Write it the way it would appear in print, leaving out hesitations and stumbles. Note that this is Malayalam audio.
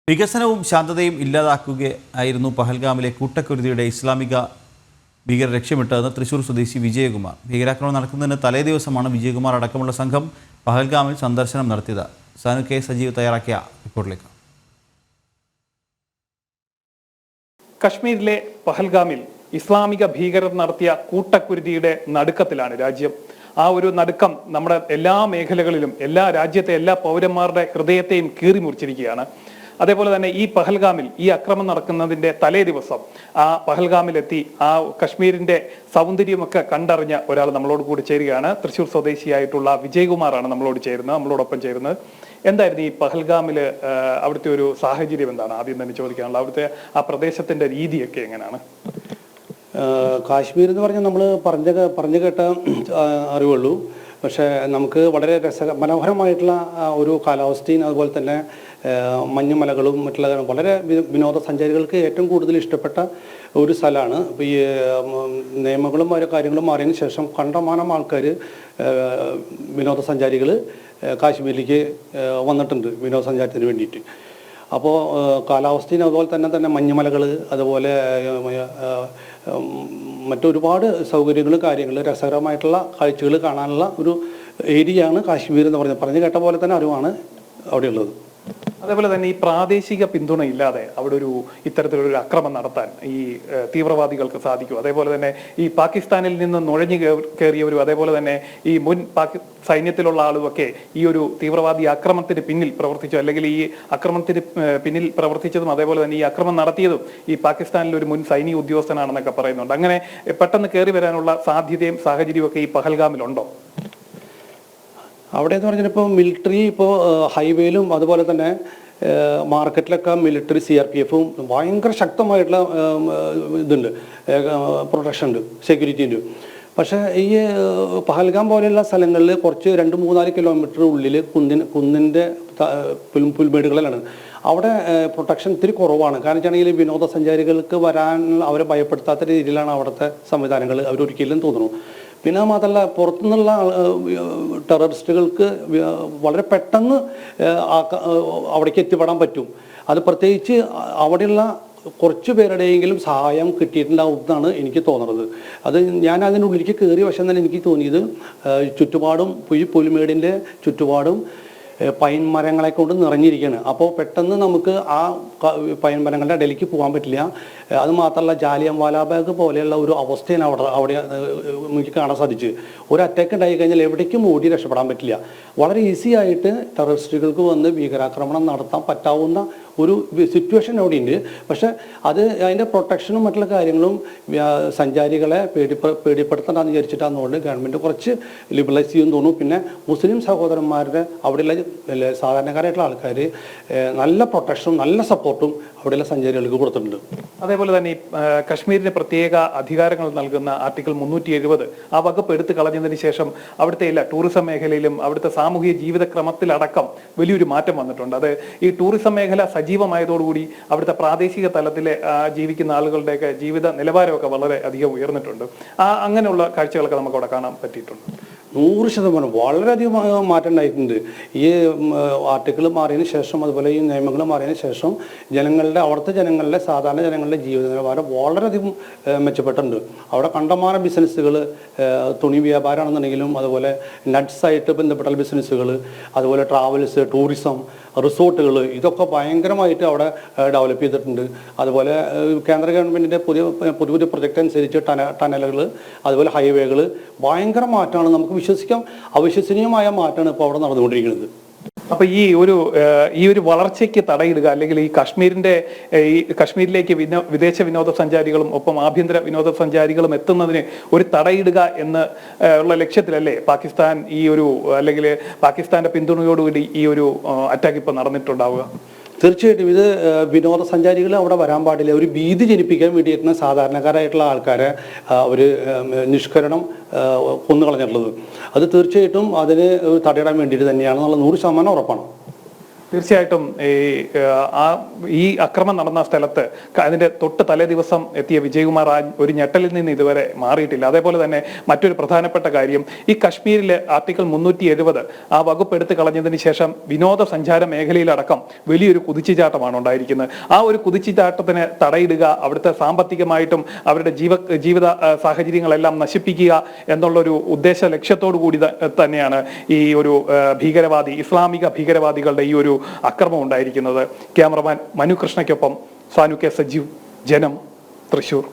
വികസനവും ശാന്തതയും ഇല്ലാതാക്കുകയായിരുന്നു പഹൽഗാമിലെ കൂട്ടക്കുരുതിയുടെ ഇസ്ലാമിക ഭീകരർ ലക്ഷ്യമിട്ടതെന്ന് തൃശൂർ സ്വദേശി വിജയകുമാർ. ഭീകരാക്രമണം നടക്കുന്നതിന് തലേദിവസമാണ് വിജയകുമാർ അടക്കമുള്ള സംഘം പഹൽഗാമിൽ സന്ദർശനം നടത്തിയത്. സാനു കെ സജീവ് തയ്യാറാക്കിയ റിപ്പോർട്ടിലേക്ക്. കശ്മീരിലെ പഹൽഗാമിൽ ഇസ്ലാമിക ഭീകരർ നടത്തിയ കൂട്ടക്കുരുതിയുടെ നടുക്കത്തിലാണ് രാജ്യം. ആ ഒരു നടുക്കം നമ്മുടെ എല്ലാ മേഖലകളിലും രാജ്യത്തെ എല്ലാ പൗരന്മാരുടെ ഹൃദയത്തെയും കീറിമുറിച്ചിരിക്കുകയാണ്. അതേപോലെ തന്നെ ഈ പഹൽഗാമിൽ ഈ അക്രമം നടക്കുന്നതിന്റെ തലേ ദിവസം ആ പഹൽഗാമിലെത്തി ആ കശ്മീരിന്റെ സൗന്ദര്യമൊക്കെ കണ്ടറിഞ്ഞ ഒരാൾ നമ്മളോട് കൂടി ചേരുകയാണ്. തൃശൂർ സ്വദേശിയായിട്ടുള്ള വിജയകുമാറാണ് നമ്മളോടൊപ്പം ചേരുന്നത്. എന്തായിരുന്നു ഈ പഹൽഗാമില് അവിടുത്തെ ഒരു സാഹചര്യം എന്താണ്? ആദ്യം തന്നെ ചോദിക്കാനുള്ള അവിടുത്തെ ആ പ്രദേശത്തിന്റെ രീതിയൊക്കെ എങ്ങനെയാണ്? കാശ്മീർ എന്ന് പറഞ്ഞാൽ നമ്മൾ പറഞ്ഞു കേട്ട അറിവുള്ളൂ. പക്ഷേ നമുക്ക് വളരെ മനോഹരമായിട്ടുള്ള ഒരു കാലാവസ്ഥയും അതുപോലെ തന്നെ മഞ്ഞുമലകളും മറ്റുള്ള വളരെ വിനോദസഞ്ചാരികൾക്ക് ഏറ്റവും കൂടുതൽ ഇഷ്ടപ്പെട്ട ഒരു സ്ഥലമാണ്. ഇപ്പോൾ ഈ നിയമങ്ങളും കാര്യങ്ങളും മാറിയതിന് ശേഷം കണ്ടമാനം ആൾക്കാർ വിനോദസഞ്ചാരികൾ കാശ്മീരിലേക്ക് വന്നിട്ടുണ്ട് വിനോദസഞ്ചാരത്തിന് വേണ്ടിയിട്ട്. അപ്പോൾ കാലാവസ്ഥയും അതുപോലെ തന്നെ മഞ്ഞുമലകൾ അതുപോലെ മറ്റൊരുപാട് സൗകര്യങ്ങളും കാര്യങ്ങൾ രസകരമായിട്ടുള്ള കാഴ്ചകൾ കാണാനുള്ള ഒരു ഏരിയയാണ് കാശ്മീർ എന്ന് പറഞ്ഞു കേട്ട പോലെ തന്നെ അറിവാണ് അവിടെയുള്ളത്. അതേപോലെ തന്നെ ഈ പ്രാദേശിക പിന്തുണ ഇല്ലാതെ അവിടെ ഇത്തരത്തിലൊരു അക്രമം നടത്താൻ ഈ തീവ്രവാദികൾക്ക് സാധിക്കും. അതേപോലെ തന്നെ ഈ പാകിസ്ഥാനിൽ നിന്ന് നുഴഞ്ഞു കയറിയവരും അതേപോലെ തന്നെ ഈ മുൻ സൈന്യത്തിലുള്ള ആളുമൊക്കെ ഈ ഒരു തീവ്രവാദി ആക്രമണത്തിന് പിന്നിൽ പ്രവർത്തിച്ചു, അല്ലെങ്കിൽ ഈ ആക്രമണത്തിന് പിന്നിൽ പ്രവർത്തിച്ചതും അതേപോലെ തന്നെ ഈ ആക്രമണം നടത്തിയതും ഈ പാകിസ്ഥാനിലെ ഒരു മുൻ സൈനിക ഉദ്യോഗസ്ഥനാണെന്നൊക്കെ പറയുന്നുണ്ട്. അങ്ങനെ പെട്ടെന്ന് കയറി വരാനുള്ള സാധ്യതയും സാഹചര്യവും ഒക്കെ ഈ പഹൽഗാമിലുണ്ടോ? അവിടെ എന്ന് പറഞ്ഞാൽ ഇപ്പോൾ മിലിറ്ററി ഇപ്പോൾ ഹൈവേയിലും അതുപോലെ തന്നെ മാർക്കറ്റിലൊക്കെ മിലിറ്ററി CRPF ഭയങ്കര ശക്തമായിട്ടുള്ള ഇതുണ്ട്, പ്രൊട്ടക്ഷൻ ഉണ്ട്, സെക്യൂരിറ്റി ഉണ്ട്. പക്ഷേ ഈ പഹൽഗാം പോലെയുള്ള സ്ഥലങ്ങളിൽ കുറച്ച് 2-3-4 കിലോമീറ്റർ ഉള്ളിൽ കുന്നിൻ്റെ പുൽമേടുകളിലാണ്. അവിടെ പ്രൊട്ടക്ഷൻ ഇത്തിരി കുറവാണ്. കാരണം വെച്ചാണെങ്കിൽ വിനോദസഞ്ചാരികൾക്ക് വരാൻ അവരെ ഭയപ്പെടുത്താത്ത രീതിയിലാണ് അവിടുത്തെ സംവിധാനങ്ങൾ അവരൊരിക്കലും തോന്നുന്നു. പിന്നെ മാത്രമല്ല പുറത്തുനിന്നുള്ള ടെററിസ്റ്റുകൾക്ക് വളരെ പെട്ടെന്ന് അവിടേക്ക് എത്തിപ്പെടാൻ പറ്റും. അത് പ്രത്യേകിച്ച് അവിടെയുള്ള കുറച്ച് പേരുടെയെങ്കിലും സഹായം കിട്ടിയിട്ടുണ്ടാവുമെന്നാണ് എനിക്ക് തോന്നുന്നത്. അത് ഞാൻ അതിനുള്ളിലേക്ക് കയറിയ വശം തന്നെ എനിക്ക് തോന്നിയത് ചുറ്റുപാടും ഈ പുൽമേടിൻ്റെ ചുറ്റുപാടും പൈൻ മരങ്ങളെ കൊണ്ട് നിറഞ്ഞിരിക്കുകയാണ്. അപ്പോൾ പെട്ടെന്ന് നമുക്ക് ആ പൈൻ മരങ്ങളുടെ ഇടയിലേക്ക് പോകാൻ പറ്റില്ല. അത് മാത്രമല്ല ജാലിയൻവാലാബാഗ് പോലെയുള്ള ഒരു അവസ്ഥയാണ് അവിടെ നമുക്ക് കാണാൻ സാധിച്ചു. ഒരു അറ്റാക്ക് ഉണ്ടായി കഴിഞ്ഞാൽ എവിടേക്കും ഓടി രക്ഷപ്പെടാൻ പറ്റില്ല. വളരെ ഈസി ആയിട്ട് ടെററിസ്റ്റുകൾക്ക് വന്ന് ഭീകരാക്രമണം നടത്താൻ പറ്റാവുന്ന ഒരു സിറ്റുവേഷൻ അവിടെയുണ്ട്. പക്ഷെ അത് അതിൻ്റെ പ്രൊട്ടക്ഷനും മറ്റുള്ള കാര്യങ്ങളും സഞ്ചാരികളെ പേടിപ്പെടുത്തണ്ടെന്ന് വിചാരിച്ചിട്ടാണെന്നുകൊണ്ട് ഗവൺമെൻറ് കുറച്ച് ലിബറലൈസ് ചെയ്യുമെന്ന് തോന്നുന്നു. പിന്നെ മുസ്ലിം സഹോദരന്മാരുടെ അവിടെയുള്ള സാധാരണക്കാരായിട്ടുള്ള ആൾക്കാർ നല്ല പ്രൊട്ടക്ഷനും നല്ല സപ്പോർട്ടും അവിടെയുള്ള സഞ്ചാരികൾക്ക് കൊടുത്തിട്ടുണ്ട്. അതേപോലെ തന്നെ കശ്മീരിന് പ്രത്യേക അധികാരങ്ങൾ നൽകുന്ന ആർട്ടിക്കിൾ 370 ആ വകുപ്പ് എടുത്തു കളഞ്ഞതിന് ശേഷം അവിടുത്തെ എല്ലാ ടൂറിസം മേഖലയിലും അവിടുത്തെ സാമൂഹിക ജീവിതക്രമത്തിലടക്കം വലിയൊരു മാറ്റം വന്നിട്ടുണ്ട്. അത് ഈ ടൂറിസം മേഖല സജീവമായതോടുകൂടി അവിടുത്തെ പ്രാദേശിക തലത്തിലെ ജീവിക്കുന്ന ആളുകളുടെയൊക്കെ ജീവിത നിലവാരമൊക്കെ വളരെ അധികം ഉയർന്നിട്ടുണ്ട്. അങ്ങനെയുള്ള കാഴ്ചകളൊക്കെ നമുക്ക് അവിടെ കാണാൻ പറ്റിയിട്ടുണ്ട്. 100% വളരെയധികം മാറ്റം ഉണ്ടായിട്ടുണ്ട്. ഈ ആർട്ടിക്കിൾ മാറിയതിന് ശേഷം അതുപോലെ ഈ നിയമങ്ങൾ മാറിയതിന് ശേഷം അവിടുത്തെ സാധാരണ ജനങ്ങളുടെ ജീവിത നിലവാരം വളരെയധികം മെച്ചപ്പെട്ടിട്ടുണ്ട്. അവിടെ കണ്ടമാന ബിസിനസ്സുകൾ, തുണി വ്യാപാരമാണെന്നുണ്ടെങ്കിലും അതുപോലെ നട്ട്സായിട്ട് ബന്ധപ്പെട്ട ബിസിനസ്സുകൾ, അതുപോലെ ട്രാവൽസ്, ടൂറിസം, റിസോർട്ടുകൾ, ഇതൊക്കെ ഭയങ്കരമായിട്ട് അവിടെ ഡെവലപ്പ് ചെയ്തിട്ടുണ്ട്. അതുപോലെ കേന്ദ്ര ഗവൺമെൻറ്റിൻ്റെ പുതിയ പ്രൊജക്റ്റ് അനുസരിച്ച് ടനലുകൾ അതുപോലെ ഹൈവേകൾ ഭയങ്കര മാറ്റമാണ്. നമുക്ക് വിശ്വസിക്കാം അവിശ്വസനീയമായ മാറ്റമാണ് ഇപ്പോൾ അവിടെ നടന്നുകൊണ്ടിരിക്കുന്നത്. അപ്പൊ ഈ ഒരു വളർച്ചയ്ക്ക് തടയിടുക, അല്ലെങ്കിൽ ഈ കശ്മീരിലേക്ക് വിദേശ വിനോദസഞ്ചാരികളും ഒപ്പം ആഭ്യന്തര വിനോദസഞ്ചാരികളും എത്തുന്നതിന് ഒരു തടയിടുക എന്ന് ഉള്ള ലക്ഷ്യത്തിലല്ലേ അല്ലെങ്കിൽ പാകിസ്ഥാന്റെ പിന്തുണയോടുകൂടി ഈ ഒരു അറ്റാക്ക് ഇപ്പൊ നടന്നിട്ടുണ്ടാവുക? തീർച്ചയായിട്ടും ഇത് വിനോദസഞ്ചാരികൾ അവിടെ വരാൻ പാടില്ല, ഒരു ഭീതി ജനിപ്പിക്കാൻ വേണ്ടിയിട്ടാണ് സാധാരണക്കാരായിട്ടുള്ള ആൾക്കാരെ അവർ നിഷ്കരണം കൊന്നുകളഞ്ഞിട്ടുള്ളത്. അത് തീർച്ചയായിട്ടും അതിന് തടയിടാൻ വേണ്ടിയിട്ട് തന്നെയാണെന്നുള്ള 100% ഉറപ്പാണ്. തീർച്ചയായിട്ടും ഈ അക്രമം നടന്ന സ്ഥലത്ത് അതിന്റെ തൊട്ട് തലേ ദിവസം എത്തിയ വിജയകുമാർ ഒരു ഞെട്ടലിൽ നിന്ന് ഇതുവരെ മാറിയിട്ടില്ല. അതേപോലെ തന്നെ മറ്റൊരു പ്രധാനപ്പെട്ട കാര്യം, ഈ കശ്മീരിലെ ആർട്ടിക്കിൾ 370 ആ വകുപ്പ് എടുത്തു കളഞ്ഞതിന് ശേഷം വിനോദസഞ്ചാര മേഖലയിലടക്കം വലിയൊരു കുതിച്ചുചാട്ടമാണ് ഉണ്ടായിരിക്കുന്നത്. ആ ഒരു കുതിച്ചുചാട്ടത്തിന് തടയിടുക, അവിടുത്തെ സാമ്പത്തികമായിട്ടും അവരുടെ ജീവിത സാഹചര്യങ്ങളെല്ലാം നശിപ്പിക്കുക എന്നുള്ളൊരു ഉദ്ദേശ ലക്ഷ്യത്തോടു കൂടി തന്നെയാണ് ഈ ഒരു ഇസ്ലാമിക ഭീകരവാദികളുടെ ഈ ഒരു അക്രമം ഉണ്ടായിരിക്കുന്നത്. ക്യാമറമാൻ മനു കൃഷ്ണയ്ക്കൊപ്പം സാനു കെ സജീവ്, ജനം, തൃശൂർ.